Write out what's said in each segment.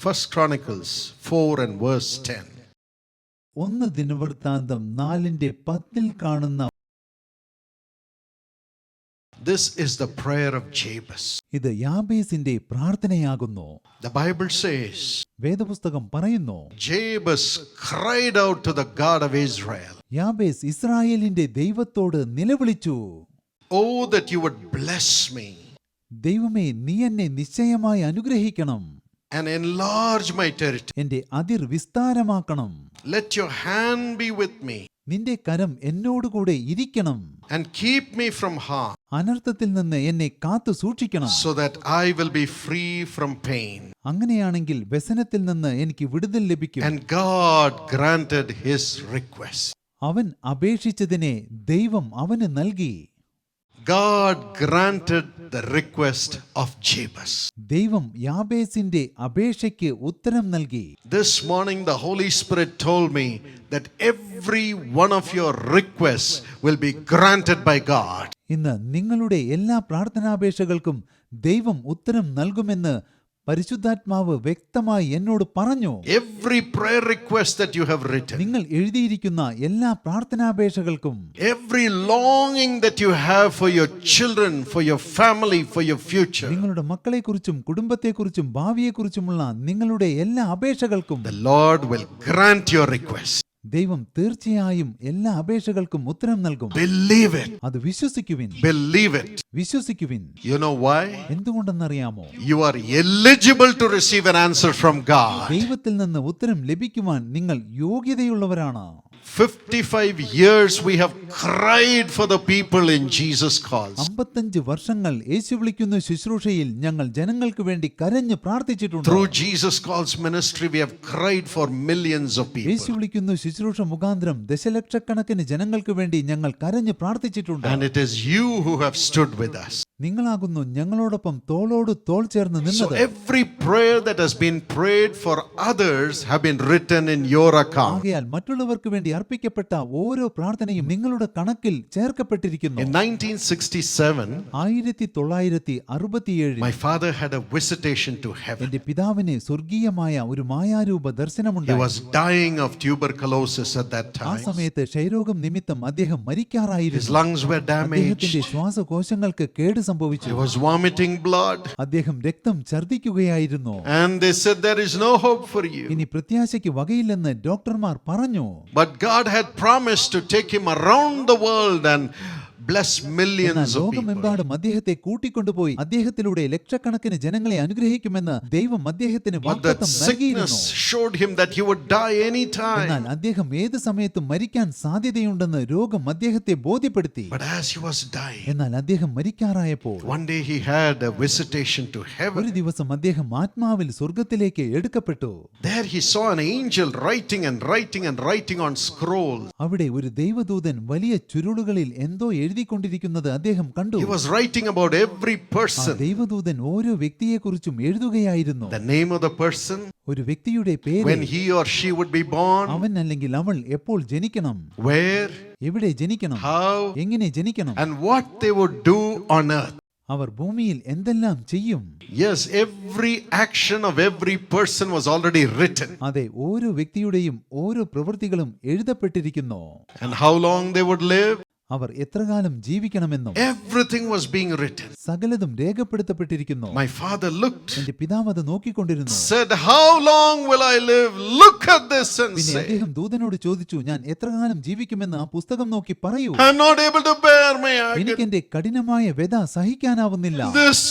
1 Chronicles 4 and verse 10. ഒന്ന് ദിനവൃത്താന്തം 4:10 കാണുന്ന This is the prayer of Jabez. ഇത് യാബേസിന്റെ പ്രാർത്ഥനയാകുന്നു. The Bible says, വേദപുസ്തകം പറയുന്നു, Jabez cried out to the God of Israel. Jabez ഇസ്രായേലിന്റെ ദൈവത്തോട് നിലവിളിച്ചു, Oh, that you would bless me ദൈവമേ, നീ എന്നെ നിശ്ചയമായി അനുഗ്രഹിക്കണം, and enlarge my territory. എന്റെ അതിർ വിസ്താരമാക്കണം, Let your hand be with me നിന്റെ കരം എന്നോടുകൂടെ ഇരിക്കണം, and keep me from harm, അനർത്ഥത്തിൽ നിന്ന് എന്നെ കാത്തു സൂക്ഷിക്കണം, so that I will be free from pain. അങ്ങനെയാണെങ്കിൽ വ്യസനത്തിൽ നിന്ന് എനിക്ക് വിടുതൽ ലഭിക്കും. And God granted his request. അവൻ അപേക്ഷിച്ചതിനെ ദൈവം അവന് നൽകി. God granted the request of Jabez. ദൈവം യാബേസിന്റെ അപേക്ഷയ്ക്ക് ഉത്തരം നൽകി. This morning the Holy Spirit told me that every one of your requests will be granted by God. ഇന്ന് നിങ്ങളുടെ എല്ലാ പ്രാർത്ഥനാപേക്ഷകൾക്കും ദൈവം ഉത്തരം നൽകുമെന്ന് പരിശുദ്ധാത്മാവ് വ്യക്തമായി എന്നോട് പറഞ്ഞു. Every prayer request that you have written, നിങ്ങൾ എഴുതിയിരിക്കുന്ന എല്ലാ പ്രാർത്ഥനാപേക്ഷകൾക്കും, every longing that you have for your children, for your family, for your future, നിങ്ങളുടെ മക്കളെക്കുറിച്ചും കുടുംബത്തെക്കുറിച്ചും ഭാവിയെക്കുറിച്ചുമുള്ള നിങ്ങളുടെ എല്ലാ അപേക്ഷകൾക്കും the Lord will grant your request. ദൈവം തീർച്ചയായും എല്ലാ അപേക്ഷകൾക്കും ഉത്തരം നൽകും. Believe it. അത് വിശ്വസിക്കുവിൻ. Believe it. വിശ്വസിക്കുവിൻ. You know why? എന്തുകൊണ്ടെന്നറിയാമോ? You are eligible to receive an answer from God. ദൈവത്തിൽ നിന്ന് ഉത്തരം ലഭിക്കുവാൻ നിങ്ങൾ യോഗ്യതയുള്ളവരാണ്. 55 years we have cried for the people in Jesus Calls. 55 വർഷങ്ങൾ യേശു വിളിക്കുന്ന ശുശ്രൂഷയിൽ ഞങ്ങൾ ജനങ്ങൾക്ക് വേണ്ടി കരഞ്ഞു പ്രാർത്ഥിച്ചിട്ടുണ്ട്. Through Jesus Calls ministry we have cried for millions of people. യേശു വിളിക്കുന്ന ശുശ്രൂഷ മുഖാന്തരം ദശലക്ഷക്കണക്കിന് ജനങ്ങൾക്ക് വേണ്ടി ഞങ്ങൾ കരഞ്ഞു പ്രാർത്ഥിച്ചിട്ടുണ്ട്. And it is you who have stood with us. നിങ്ങളാകുന്നു ഞങ്ങളോടൊപ്പം തോളോട് തോൾ ചേർന്ന് So നിന്നത്. every prayer that has been prayed for others have been written in your account. ആകയാൽ മറ്റുള്ളവർക്ക് വേണ്ടി അർപ്പിക്കപ്പെട്ട ഓരോ പ്രാർത്ഥനയും നിങ്ങളുടെ കണക്കിൽ ചേർക്കപ്പെട്ടിരിക്കുന്നു. In 1967 1967 my father had a visitation to heaven. എന്റെ പിതാവിന് സ്വർഗീയമായ ഒരു മായാരൂപ He ദർശനമുണ്ടായി. was dying of tuberculosis at that ആ time. സമയത്ത് ക്ഷയരോഗം നിമിത്തം അദ്ദേഹം His മരിക്കാറായിരുന്നു. lungs were അദ്ദേഹത്തിന്റെ damaged. ശ്വാസകോശങ്ങൾക്ക് കേട് He സംഭവിച്ചു. was vomiting blood. അദ്ദേഹം രക്തം ഛർദ്ദിക്കുകയായിരുന്നു. And they said there is no hope for you. ഇനി പ്രത്യാശയ്ക്ക് വകയില്ലെന്ന് ഡോക്ടർമാർ പറഞ്ഞു. But God had promised to take him around the world and bless എന്നാൽ millions of people. ലോകമെമ്പാടും അദ്ദേഹത്തെ കൂട്ടിക്കൊണ്ടുപോയി അദ്ദേഹത്തിലൂടെ ലക്ഷക്കണക്കിന് ജനങ്ങളെ അനുഗ്രഹിക്കുമെന്ന് ദൈവം അദ്ദേഹത്തിന് But that വാഗ്ദത്തം നൽകിയിരുന്നു. sickness showed him that he would die anytime. എന്നാൽ അദ്ദേഹം ഏത് സമയത്തും മരിക്കാൻ സാധ്യതയുണ്ടെന്ന് രോഗം അദ്ദേഹത്തെ ബോധ്യപ്പെടുത്തി. But as he was dying, എന്നാൽ അദ്ദേഹം മരിക്കാറായപ്പോൾ one day he had a visitation to ഒരു heaven. ദിവസം അദ്ദേഹം ആത്മാവിൽ സ്വർഗത്തിലേക്ക് എടുക്കപ്പെട്ടു. There he saw an angel writing and writing and writing on scrolls. അവിടെ ഒരു ദൈവദൂതൻ വലിയ ചുരുളുകളിൽ എന്തോ എഴുതിക്കൊണ്ടിരിക്കുന്നത് അദ്ദേഹം കണ്ടു. He was writing about every ആ person. ദൈവദൂതൻ ഓരോ വ്യക്തിയെക്കുറിച്ചും എഴുതുകയായിരുന്നു. The name of the person, ഒരു വ്യക്തിയുടെ പേര്, when he or she would be born, അവൻ അല്ലെങ്കിൽ അവൾ എപ്പോൾ ജനിക്കണം, where, എവിടെ ജനിക്കണം, how, എങ്ങനെ ജനിക്കണം, and what they would do on earth. അവർ ഭൂമിയിൽ എന്തെല്ലാം ചെയ്യും. Yes, every action of every person was already written. അതെ, ഓരോ വ്യക്തിയുടെയും ഓരോ പ്രവൃത്തികളും എഴുതപ്പെട്ടിരിക്കുന്നു. And how long they would live, അവർ എത്രകാലം ജീവിക്കണമെന്നും everything was being written. സകലതും രേഖപ്പെടുത്തപ്പെട്ടിരിക്കുന്നു. My father looked, എന്റെ പിതാവ് അത് നോക്കിക്കൊണ്ടിരുന്നു. said, how long will I live? Look at this and പിന്നെ say, അദ്ദേഹം ദൂതനോട് ചോദിച്ചു, ഞാൻ എത്രകാലം ജീവിക്കുമെന്ന് ആ പുസ്തകം നോക്കി പറയൂ. I'm not able to bear my agony. എനിക്ക് എന്റെ കഠിനമായ വ്യഥ സഹിക്കാനാവുന്നില്ല. This,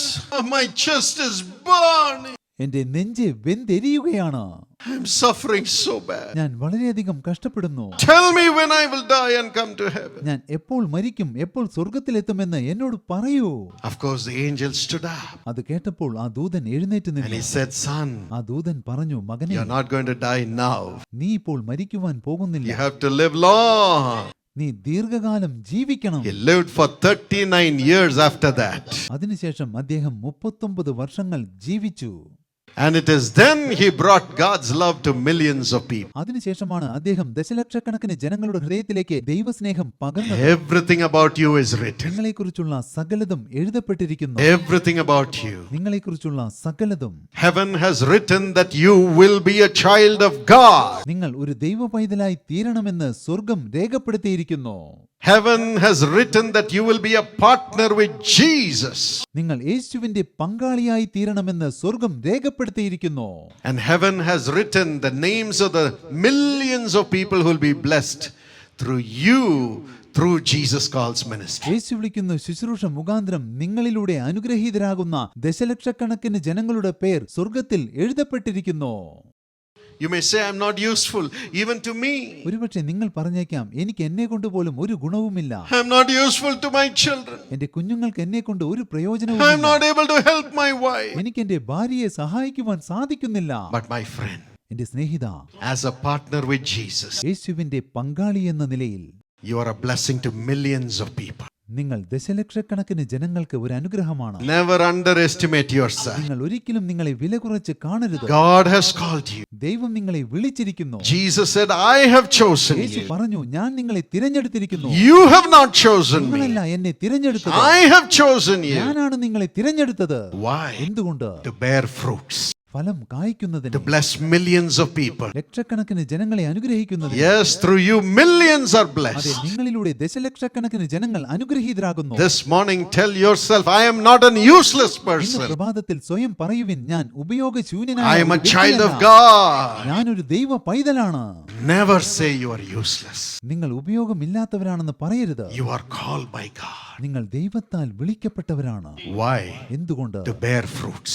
my chest is burning. എന്റെ നെഞ്ച് വെന്തെരിയുകയാണ്. I'm suffering so bad. ഞാൻ വളരെയധികം കഷ്ടപ്പെടുന്നു. Tell me when I will die and come to heaven. ഞാൻ എപ്പോൾ മരിക്കും, എപ്പോൾ സ്വർഗത്തിലെത്തുമെന്ന് എന്നോട് പറയൂ. Of course, the angel stood up അത് കേട്ടപ്പോൾ ആ ദൂതൻ എഴുന്നേറ്റ് and നിന്നു. he said, son, ആ ദൂതൻ പറഞ്ഞു, മകനെ, you're not going to die now. നീ ഇപ്പോൾ മരിക്കുവാൻ പോകുന്നില്ല. You have to live long. നീ ദീർഘകാലം ജീവിക്കണം. He lived for 39 years after that. അതിനുശേഷം അദ്ദേഹം 39 വർഷങ്ങൾ ജീവിച്ചു. And it is then he brought God's love to millions of people. അതിനുശേഷമാണ് അദ്ദേഹം ദശലക്ഷക്കണക്കിന് ജനങ്ങളുടെ ഹൃദയത്തിലേക്ക് ദൈവസ്നേഹം പകർന്നത്. Everything about you is written. നിങ്ങളെക്കുറിച്ചുള്ള സകലതും എഴുതപ്പെട്ടിരിക്കുന്നു. Everything about you. നിങ്ങളെക്കുറിച്ചുള്ള സകലതും. Heaven has written that you will be a child of God. നിങ്ങൾ ഒരു ദൈവ പൈതലായി തീരണമെന്ന് സ്വർഗം രേഖപ്പെടുത്തിയിരിക്കുന്നു. Heaven has written that you will be a partner with Jesus. നിങ്ങൾ യേശുവിന്റെ പങ്കാളിയായി തീരണമെന്ന് സ്വർഗം രേഖപ്പെടുത്തിയിരിക്കുന്നു. And heaven has written the names of the millions of people who will be blessed through you, through Jesus Calls ministry. യേശു വിളിക്കുന്ന ശുശ്രൂഷ മുഖാന്തരം നിങ്ങളിലൂടെ അനുഗ്രഹീതരാകുന്ന ദശലക്ഷക്കണക്കിന് ജനങ്ങളുടെ പേർ സ്വർഗത്തിൽ എഴുതപ്പെട്ടിരിക്കുന്നു. You may say, I'm not useful, even to me. ഒരുപക്ഷെ നിങ്ങൾ പറഞ്ഞേക്കാം, എനിക്ക് എന്നെ കൊണ്ട് പോലും ഒരു ഗുണവുമില്ല. I'm not useful to my children. എന്റെ കുഞ്ഞുങ്ങൾക്ക് എന്നെ കൊണ്ട് ഒരു I'm പ്രയോജനവുമില്ല. not able to help my wife. എനിക്ക് എന്റെ ഭാര്യയെ സഹായിക്കുവാൻ സാധിക്കുന്നില്ല. But my friend, എന്റെ സ്നേഹിത, as a partner with Jesus, യേശുവിന്റെ പങ്കാളി എന്ന നിലയിൽ you are a blessing to millions of people. നിങ്ങൾ ദശലക്ഷക്കണക്കിന് ജനങ്ങൾക്ക് ഒരു അനുഗ്രഹമാണ്. Never underestimate yourself. നിങ്ങൾ ഒരിക്കലും നിങ്ങളെ വില കുറച്ച് കാണരുത്. God has called you. ദൈവം നിങ്ങളെ വിളിച്ചിരിക്കുന്നു. Jesus said, I have chosen Yeshu you. പറഞ്ഞു, ഞാൻ നിങ്ങളെ തിരഞ്ഞെടുത്തിരിക്കുന്നു. You have not chosen me. നിങ്ങളല്ല എന്നെ തിരഞ്ഞെടുത്തത്. I have chosen you. ഞാനാണ് നിങ്ങളെ തിരഞ്ഞെടുത്തത്. Why? എന്തുകൊണ്ട്? To bear fruits. ഫലം കായ്ക്കുന്നതിന്. To bless millions of people. ലക്ഷക്കണക്കിന് ജനങ്ങളെ അനുഗ്രഹിക്കുന്നതിന്. Yes, through you millions are അതെ, blessed. നിങ്ങളിലൂടെ ദശലക്ഷക്കണക്കിന് ജനങ്ങൾ അനുഗ്രഹീതരാകുന്നു. This morning tell yourself, I am not an useless ഇന്ന് person. പ്രഭാതത്തിൽ സ്വയം പറയുവിൻ, ഞാൻ ഉപയോഗശൂന്യനായ I am ഒരു a child of വ്യക്തിയല്ല. God. ഞാനൊരു ദൈവ പൈതലാണ്. Never say you are useless. നിങ്ങൾ ഉപയോഗമില്ലാത്തവരാണെന്ന് പറയരുത്. You are called by God. നിങ്ങൾ ദൈവത്താൽ വിളിക്കപ്പെട്ടവരാണ്. Why? എന്തുകൊണ്ട്? To bear fruits.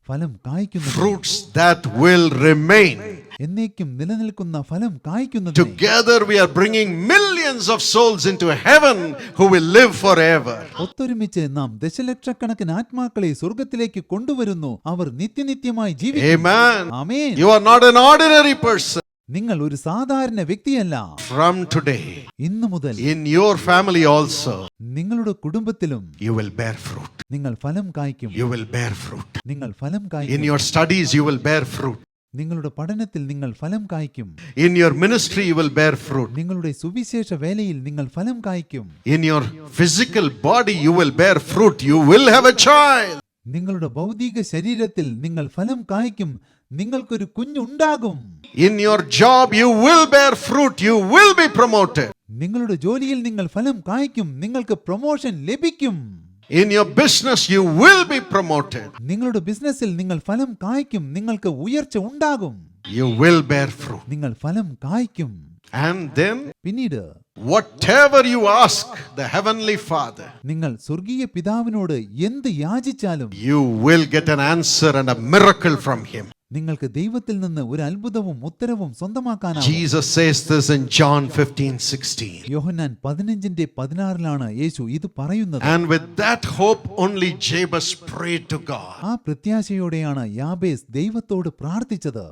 ഫലം കായ്ക്കുന്നത്. Fruits that will remain. എന്നേക്കും നിലനിൽക്കുന്ന ഫലം കായ്ക്കുന്നത്. Together we are bringing millions of souls into heaven who will live forever. ഒത്തൊരുമിച്ച് നാം ദശലക്ഷക്കണക്കിന് ആത്മാക്കളെ സ്വർഗത്തിലേക്ക് കൊണ്ടുവരുന്നു. അവർ നിത്യനിത്യമായി ജീവിക്കും. Amen. Amen. You are not an ordinary person. നിങ്ങൾ ഒരു സാധാരണ വ്യക്തിയല്ല. From today, ഇന്നു മുതൽ in your family also, നിങ്ങളുടെ കുടുംബത്തിലും you will bear fruit. നിങ്ങൾ ഫലം കായ്ക്കും. You will bear fruit. നിങ്ങൾ ഫലം In കായ്ക്കും. your studies, you will bear fruit. നിങ്ങളുടെ പഠനത്തിൽ നിങ്ങൾ ഫലം കായ്ക്കും. In your ministry, you will bear fruit. നിങ്ങളുടെ സുവിശേഷ വേലയിൽ നിങ്ങൾ ഫലം കായ്ക്കും. In your physical body, you will bear fruit. You will have a child. നിങ്ങളുടെ ഭൗതിക ശരീരത്തിൽ നിങ്ങൾ ഫലം കായ്ക്കും. നിങ്ങൾക്കൊരു കുഞ്ഞുണ്ടാകും. In your job, you will bear fruit. You will be promoted. നിങ്ങളുടെ ജോലിയിൽ നിങ്ങൾ ഫലം കായ്ക്കും. നിങ്ങൾക്ക് പ്രൊമോഷൻ ലഭിക്കും. In your business, you will be promoted. നിങ്ങളുടെ ബിസിനസ്സിൽ നിങ്ങൾ ഫലം കായ്ക്കും. നിങ്ങൾക്ക് ഉയർച്ച ഉണ്ടാകും. You will bear fruit. നിങ്ങൾ ഫലം കായ്ക്കും. And then, പിന്നീട് whatever you ask the Heavenly Father, നിങ്ങൾ സ്വർഗീയ പിതാവിനോട് എന്ത് യാചിച്ചാലും you will get an answer and a miracle from Him. നിങ്ങൾക്ക് ദൈവത്തിൽ നിന്ന് ഒരു അത്ഭുതവും ഉത്തരവും സ്വന്തമാക്കാനാവും. Jesus says this in John 15:16. യോഹന്നാൻ 15:16 യേശു ഇത് പറയുന്നത്. And with that hope, only Jabez prayed to God. ആ പ്രത്യാശയോടെയാണ് യാബേസ് ദൈവത്തോട് പ്രാർത്ഥിച്ചത്.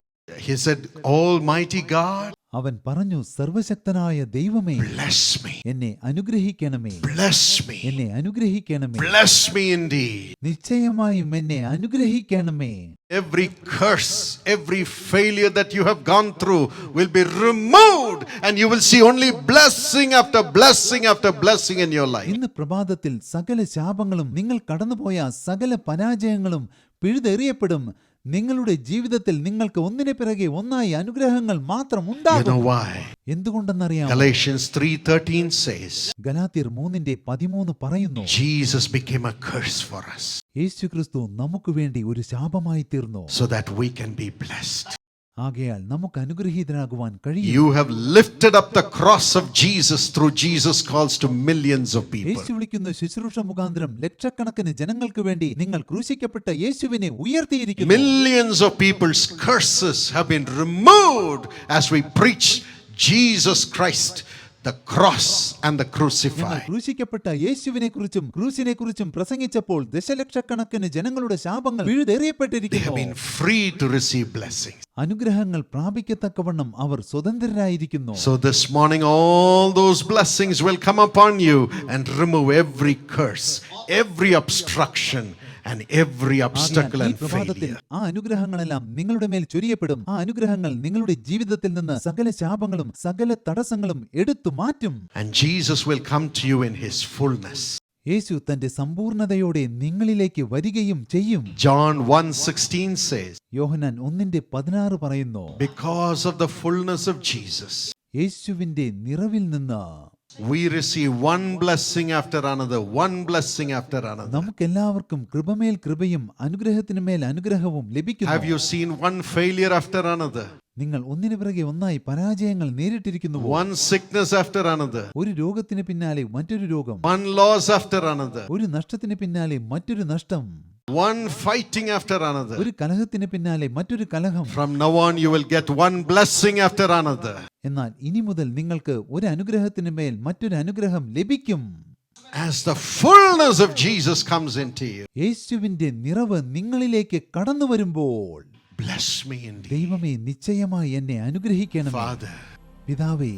He said, Almighty God, അവൻ പറഞ്ഞു, സർവശക്തനായ ദൈവമേ, bless me. എന്നെ അനുഗ്രഹിക്കണമേ. Bless me. എന്നെ അനുഗ്രഹിക്കണമേ. Bless me indeed. നിശ്ചയമായും എന്നെ അനുഗ്രഹിക്കണമേ. Every curse, every failure that you have gone through will be removed, and you will see only blessing after blessing after blessing in your life. ഇന്ന് പ്രഭാതത്തിൽ സകല ശാപങ്ങളും നിങ്ങൾ കടന്നുപോയ സകല പരാജയങ്ങളും പിഴുതെറിയപ്പെടും. നിങ്ങളുടെ ജീവിതത്തിൽ നിങ്ങൾക്ക് ഒന്നിനെ പിറകെ ഒന്നായി അനുഗ്രഹങ്ങൾ മാത്രം You ഉണ്ടാകും. know why? എന്തുകൊണ്ടെന്നറിയാം? Galatians 3:13 says, ഗലാത്യർ 3:13 പറയുന്നു, Jesus became a curse for us യേശുക്രിസ്തു നമുക്ക് വേണ്ടി ഒരു ശാപമായി തീർന്നു. so that we can be blessed. ആകയാൽ നമുക്ക് അനുഗ്രഹീതരാകുവാൻ കഴിയും. You have lifted up the cross of Jesus through Jesus calls to millions of people. യേശു വിളിക്കുന്ന ശുശ്രൂഷ മുഖാന്തരം ലക്ഷക്കണക്കിന് ജനങ്ങൾക്ക് വേണ്ടി നിങ്ങൾ ക്രൂശിക്കപ്പെട്ട യേശുവിനെ ഉയർത്തിയിരിക്കുന്നു. Millions of people's curses have been removed as we preach Jesus Christ, the cross and the ഞങ്ങൾ crucified. ക്രൂശിക്കപ്പെട്ട യേശുവിനെ കുറിച്ചും ക്രൂശിനെ കുറിച്ചും പ്രസംഗിച്ചപ്പോൾ ദശലക്ഷക്കണക്കിന് ജനങ്ങളുടെ ശാപങ്ങൾ They have പിഴുതെറിയപ്പെട്ടിരിക്കുന്നു. been free to receive blessings. അനുഗ്രഹങ്ങൾ പ്രാപിക്കത്തക്കവണ്ണം അവർ സ്വതന്ത്രരായിരിക്കുന്നു. So this morning, all those blessings will come upon you and remove every curse, every obstruction, and every obstacle ഈ and പ്രഭാതത്തിൽ failure. ആ അനുഗ്രഹങ്ങളെല്ലാം നിങ്ങളുടെ മേൽ ചൊരിയപ്പെടും. ആ അനുഗ്രഹങ്ങൾ നിങ്ങളുടെ ജീവിതത്തിൽ നിന്ന് സകല ശാപങ്ങളും സകല തടസ്സങ്ങളും എടുത്തു മാറ്റും. And Jesus will come to you in his fullness. യേശു തന്റെ സമ്പൂർണതയോടെ നിങ്ങളിലേക്ക് വരികയും ചെയ്യും. John 1:16 says, യോഹന്നാൻ 1:16 പറയുന്നു, because of the fullness of Jesus, യേശുവിന്റെ നിറവിൽ നിന്ന് we receive one blessing after another, one blessing after another. നമുക്കെല്ലാവർക്കും കൃപമേൽ കൃപയും അനുഗ്രഹത്തിനുമേൽ അനുഗ്രഹവും Have ലഭിക്കുന്നു. you seen one failure after another? നിങ്ങൾ ഒന്നിനു പിറകെ ഒന്നായി പരാജയങ്ങൾ നേരിട്ടിരിക്കുന്നു. One sickness after another. ഒരു രോഗത്തിന് പിന്നാലെ മറ്റൊരു രോഗം, One loss after another. ഒരു നഷ്ടത്തിന് പിന്നാലെ മറ്റൊരു നഷ്ടം, One fighting after another. ഒരു കലഹത്തിന് പിന്നാലെ മറ്റൊരു കലഹം. From now on, you will get one blessing after another. എന്നാൽ ഇനി മുതൽ നിങ്ങൾക്ക് ഒരു അനുഗ്രഹത്തിന് മേൽ മറ്റൊരു അനുഗ്രഹം ലഭിക്കും. As the fullness of Jesus comes into you, യേശുവിന്റെ നിറവ് നിങ്ങളിലേക്ക് കടന്നു വരുമ്പോൾ, bless me indeed. ദൈവമേ നിശ്ചയമായി എന്നെ അനുഗ്രഹിക്കണം. Father, പിതാവേ,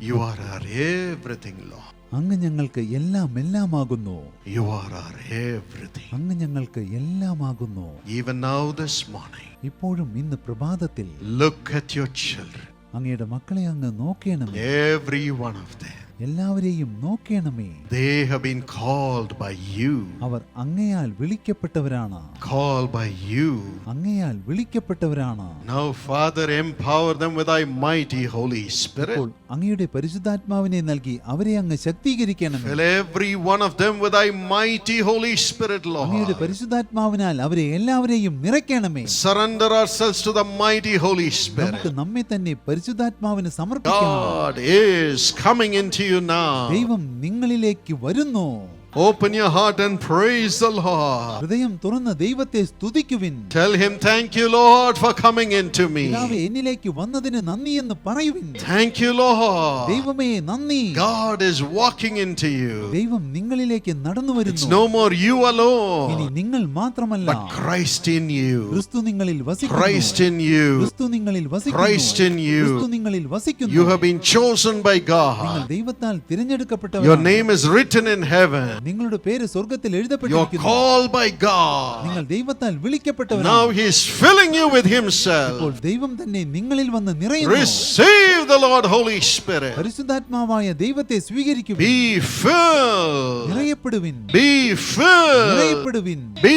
you are our everything, Lord. അങ്ങ് ഞങ്ങൾക്ക് എല്ലാമാകുന്നു. You are our everything. അങ്ങ് ഞങ്ങൾക്ക് എല്ലാമാകുന്നു. Even now this morning, ഇപ്പോഴും ഇന്ന് പ്രഭാതത്തിൽ look at your children. അങ്ങയുടെ മക്കളെ അങ്ങ് നോക്കേണമേ. Every one of them. എല്ലാവരെയും നോക്കേണമേ. They have been called by you. Our അങ്ങയാൽ വിളിക്കപ്പെട്ടവരാണ്. Called by you. അങ്ങയാൽ വിളിക്കപ്പെട്ടവരാണ്. Now, Father, empower them with thy mighty Holy Spirit. അപ്പോൾ അങ്ങയുടെ പരിശുദ്ധാത്മാവിനെ നൽകി അവരെ അങ്ങ് ശക്തീകരിക്കണമേ. Fill every one of them with thy mighty Holy Spirit, അങ്ങയുടെ Lord. പരിശുദ്ധാത്മാവിനാൽ അവരെ എല്ലാവരെയും നിറയ്ക്കണമേ. Surrender ourselves to the mighty Holy Spirit. നമുക്ക് നമ്മെ തന്നെ പരിശുദ്ധാത്മാവിന് സമർപ്പിക്കണം. God is coming into you now. ദൈവം നിങ്ങളിലേക്ക് വരുന്നു. Open your heart and praise the Lord. ഹൃദയം തുറന്ന് ദൈവത്തെ സ്തുതിക്കുവിൻ. Tell him, thank you, Lord, for coming into me. പിതാവേ, എന്നിലേക്ക് വന്നതിന് നന്ദി എന്ന് പറയുവിൻ. Thank you, Lord. ദൈവമേ നന്ദി. God is walking into you. ദൈവം നിങ്ങളിലേക്ക് നടന്നു It's വരുന്നു. no more you ഇനി alone, നിങ്ങൾ മാത്രമല്ല, but Christ in you. ക്രിസ്തു നിങ്ങളിൽ വസിക്കുന്നു. Christ in you. ക്രിസ്തു നിങ്ങളിൽ വസിക്കുന്നു. Christ in you. ക്രിസ്തു നിങ്ങളിൽ വസിക്കുന്നു. You have been chosen by നിങ്ങൾ God. ദൈവത്താൽ Your തിരഞ്ഞെടുക്കപ്പെട്ടവരാണ്. name is written in heaven. നിങ്ങളുടെ പേര് സ്വർഗ്ഗത്തിൽ You are എഴുതപ്പെട്ടിരിക്കുന്നു. called by God. നിങ്ങൾ ദൈവത്താൽ Now വിളിക്കപ്പെട്ടവരാണ്. he is filling you with ഇപ്പോൾ himself. ദൈവം തന്നെ നിങ്ങളിൽ വന്ന് നിറയുന്നു. Receive the Lord Holy Spirit. പരിശുദ്ധാത്മാവായ ദൈവത്തെ സ്വീകരിക്കുവിൻ. Be filled. നിറയപ്പെടുവിൻ. Be filled. നിറയപ്പെടുവിൻ. Be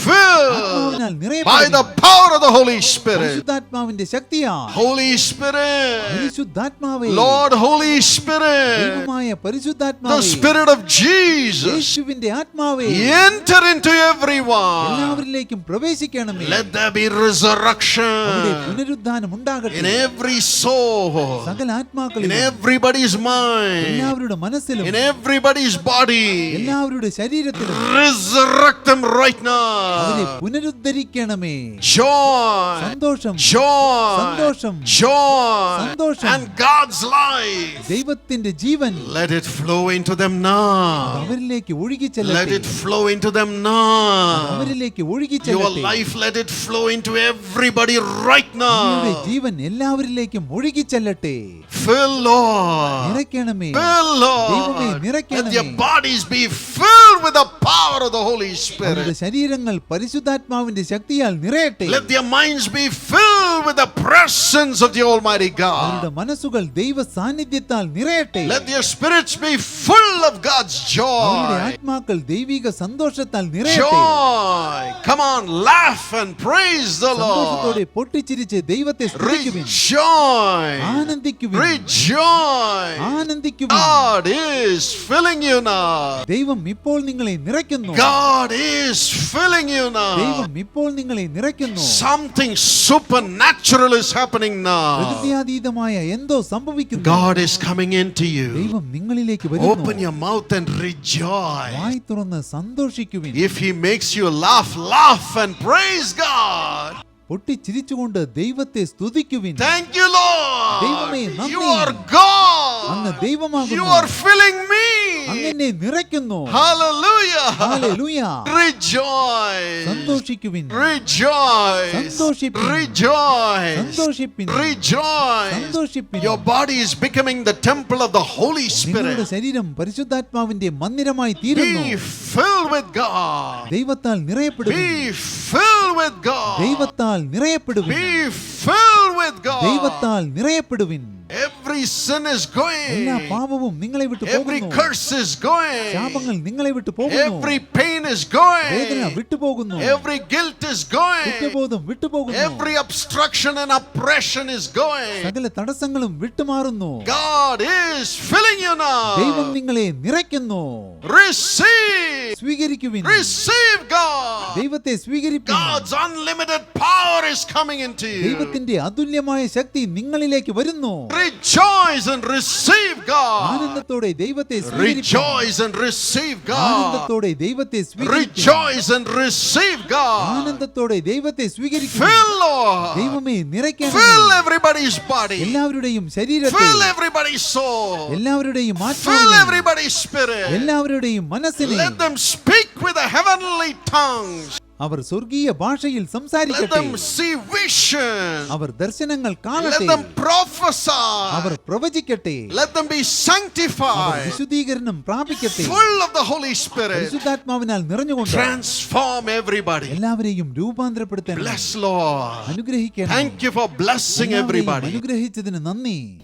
filled ആത്മാവിനാൽ by നിറയപ്പെടുവിൻ. the power of the Holy Spirit. പരിശുദ്ധാത്മാവിന്റെ ശക്തിയാൽ. Holy Spirit. പരിശുദ്ധാത്മാവേ, Lord Holy Spirit. ദൈവമായ The പരിശുദ്ധാത്മാവേ, Spirit of Jesus. യേശുവിന്റെ ആത്മാവേ, Enter into everyone. എല്ലാവരിലേക്കും പ്രവേശിക്കണമേ. Let there be resurrection അവിടെ പുനരുദ്ധാനം ഉണ്ടാകട്ടെ. in every soul, സകല in ആത്മാക്കളിലും, everybody's mind, എല്ലാവരുടെ മനസ്സിലും, in everybody's body. എല്ലാവരുടെ ശരീരത്തിലും Resurrect them right അവരെ now. പുനരുദ്ധരിക്കണമേ. Joy, സന്തോഷം, joy, സന്തോഷം, joy, സന്തോഷം. and God's life. ദൈവത്തിന്റെ ജീവൻ Let it flow into them now. അവരിലേക്ക് Let ഒഴുകിച്ചെല്ലട്ടെ. it flow into them now. അവരിലേക്ക് Your ഒഴുകിച്ചെല്ലട്ടെ. life, let it flow into everybody right അങ്ങയുടെ now. ജീവൻ എല്ലാവരിലേക്കും ഒഴുകിച്ചെല്ലട്ടെ. Fill, Lord. നിറയ്ക്കണമേ. Fill, ദൈവമേ, Lord. നിറയ്ക്കണമേ. Let your bodies be filled with the power of the Holy അവരുടെ Spirit. ശരീരങ്ങൾ പരിശുദ്ധാത്മാവിന്റെ ശക്തിയാൽ നിറയട്ടെ. Let their minds be filled with the presence of the Almighty അവരുടെ God. മനസ്സുകൾ ദൈവ സാന്നിധ്യത്താൽ നിറയട്ടെ. Let their spirits be full of God's അവരുടെ joy. ആത്മാക്കൾ ദൈവിക സന്തോഷത്താൽ നിറയട്ടെ. Joy. Come on, laugh and praise the സന്തോഷത്തോടെ Lord. പൊട്ടിച്ചിരിച്ച് ദൈവത്തെ സ്തുതിക്കുവിൻ. Rejoice. ആനന്ദിക്കുവിൻ. Rejoice. ആനന്ദിക്കുവിൻ. God is filling you now. ദൈവം ഇപ്പോൾ നിങ്ങളെ നിറയ്ക്കുന്നു. God is filling you now. ദൈവം ഇപ്പോൾ നിങ്ങളെ നിറയ്ക്കുന്നു. Something supernatural is happening now. പ്രകൃത്യാതീതമായ എന്തോ സംഭവിക്കുന്നു. God is coming into you. ദൈവം നിങ്ങളിലേക്ക് Open വരുന്നു. your mouth and rejoice. വായ് തുറന്ന് സന്തോഷിക്കുവിൻ. If he makes you laugh, laugh and praise God. പൊട്ടിച്ചിരിച്ചുകൊണ്ട് ദൈവത്തെ സ്തുതിക്കുവിൻ. Thank you, Lord. ദൈവമേ, നന്ദി. You are God. അങ്ങ് ദൈവമാകുന്നു. You are filling me. അങ്ങനെ നിറയ്ക്കുന്നു. Hallelujah. Hallelujah. Rejoice. സന്തോഷിക്കുവിൻ. Rejoice. സന്തോഷിപ്പിൻ. Rejoice. സന്തോഷിപ്പിൻ. Rejoice. സന്തോഷിപ്പിൻ. Your body is becoming the temple of the Holy നിങ്ങളുടെ Spirit. ശരീരം പരിശുദ്ധാത്മാവിന്റെ മന്ദിരമായി തീരുന്നു. Be filled with God. ദൈവത്താൽ നിറയപ്പെടുവിൻ. Be filled with God. ദൈവത്താൽ നിറയപ്പെടുവിൻ. Be filled with God. ദൈവത്താൽ നിറയപ്പെടുവിൻ. Every sin is എല്ലാ going. പാപവും നിങ്ങളെ വിട്ടു Every പോകുന്നു. curse is going. ശാപങ്ങൾ നിങ്ങളെ വിട്ടു പോകുന്നു. Every pain is വേദന going. വിട്ടുപോകുന്നു. Every guilt is going. കുറ്റബോധം വിട്ടുപോകുന്നു. Every obstruction and oppression is going. സകല തടസ്സങ്ങളും വിട്ടുമാറുന്നു. God is filling you ദൈവം now. നിങ്ങളെ നിറയ്ക്കുന്നു. Receive. സ്വീകരിക്കുവിൻ. Receive God. ദൈവത്തെ സ്വീകരിപ്പിൻ. God's unlimited power is coming into you. ദൈവത്തിന്റെ അതുല്യമായ ശക്തി നിങ്ങളിലേക്ക് വരുന്നു. Rejoice and receive God. ആനന്ദത്തോടെ ദൈവത്തെ സ്വീകരിപ്പിൻ. Rejoice and receive God. ആനന്ദത്തോടെ ദൈവത്തെ സ്വീകരിപ്പിൻ. Rejoice and receive God. ആനന്ദത്തോടെ ദൈവത്തെ സ്വീകരിപ്പിൻ. Fill, Lord. ദൈവമേ നിറയ്ക്കണമേ. Fill everybody's body. എല്ലാവരുടെയും ശരീരത്തെ, Fill everybody's soul. എല്ലാവരുടെയും Fill ആത്മാവിനെ, everybody's spirit. എല്ലാവരുടെയും മനസ്സിനെ. Let them speak with the heavenly tongues. അവർ സ്വർഗീയ ഭാഷയിൽ Let സംസാരിക്കട്ടെ. them see vision. അവർ ദർശനങ്ങൾ Let കാണട്ടെ. them prophesy. Our പ്രവചിക്കട്ടെ. Let them be our sanctified. വിശുദ്ധീകരണം പ്രാപിക്കട്ടെ. Full of the Holy Spirit. പരിശുദ്ധാത്മാവിനാൽ നിറഞ്ഞുകൊണ്ട് Transform everybody. എല്ലാവരെയും രൂപാന്തരപ്പെടുത്തണം. Bless, Lord. അനുഗ്രഹിക്കണം. Thank you for blessing എല്ലാവരെയും everybody. അനുഗ്രഹിച്ചതിന് നന്ദി.